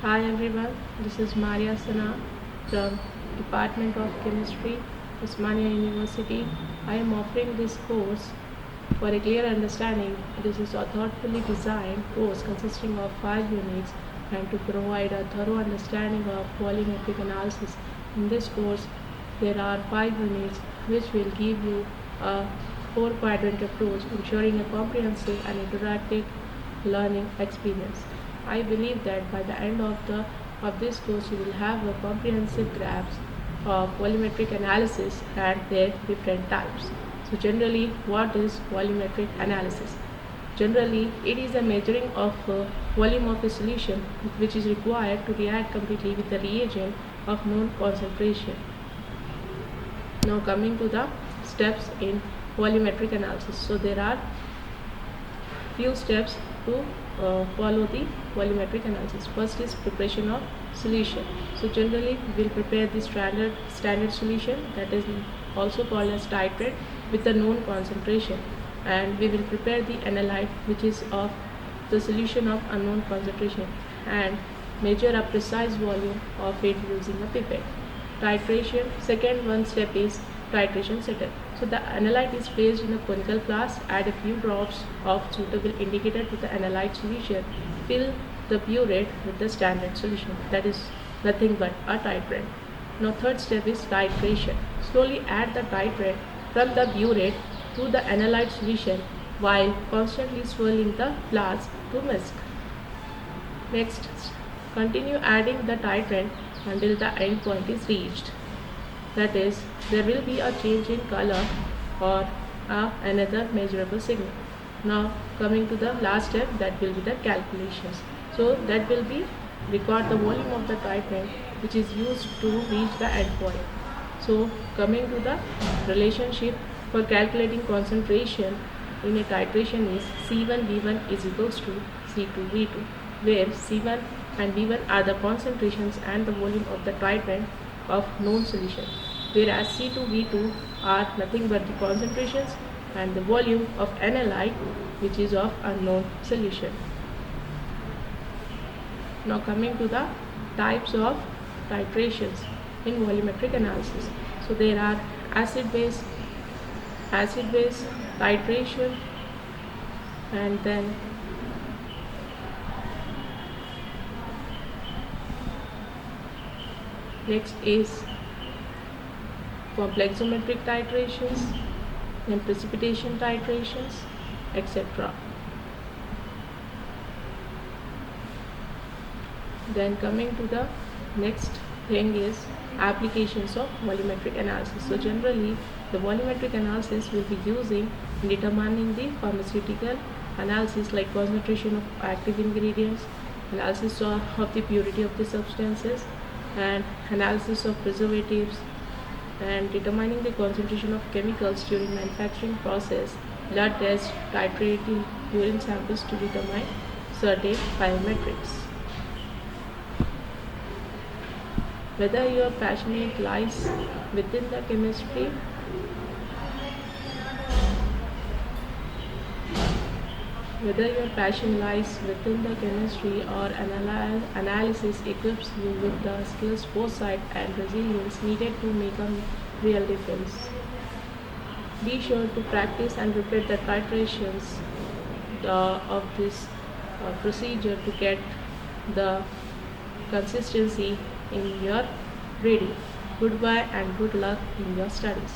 Hi everyone, this is Maria Sana from Department of Chemistry, Osmania University. I am offering this course for a clear understanding. This is a thoughtfully designed course consisting of 5 units and to provide a thorough understanding of volumetric analysis. In this course, there are 5 units which will give you a 4-quadrant approach, ensuring a comprehensive and interactive learning experience. I believe that by the end of this course you will have a comprehensive grasp of volumetric analysis and their different types. So generally, what is volumetric analysis? Generally, it is a measuring of volume of a solution which is required to react completely with the reagent of known concentration. Now coming to the steps in volumetric analysis. So there are few steps to follow the volumetric analysis. First is preparation of solution. So generally we will prepare the standard solution, that is also called as titrate, with a known concentration, and we will prepare the analyte, which is of the solution of unknown concentration, and measure a precise volume of it using a pipette. Titration, second one step is titration setup. So the analyte is placed in a conical flask, add a few drops of suitable indicator to the analyte solution, fill the burette with the standard solution, that is nothing but a titrant. Now third step is titration. Slowly add the titrant from the burette to the analyte solution while constantly swirling the flask to mist. Next, continue adding the titrant until the end point is reached. That is, there will be a change in color or another measurable signal. Now coming to the last step, that will be the calculations. So that will be record the volume of the titrant which is used to reach the end point. So coming to the relationship for calculating concentration in a titration is C1V1 is equals to C2V2, where C1 and V1 are the concentrations and the volume of the titrant of known solution, whereas C2V2 are nothing but the concentrations and the volume of analyte which is of unknown solution. Now coming to the types of titrations in volumetric analysis. So there are acid-base titration, and then next is complexometric titrations, then precipitation titrations, etc. Then coming to the next thing is applications of volumetric analysis. So generally the volumetric analysis will be using in determining the pharmaceutical analysis like concentration of active ingredients, analysis of the purity of the substances, and analysis of preservatives, and determining the concentration of chemicals during manufacturing process, blood test, titrating urine samples to determine certain biometrics. Whether your passion lies within the chemistry or analysis equips you with the skills, foresight and resilience needed to make a real difference. Be sure to practice and repeat the titrations of this procedure to get the consistency in your reading. Goodbye and good luck in your studies.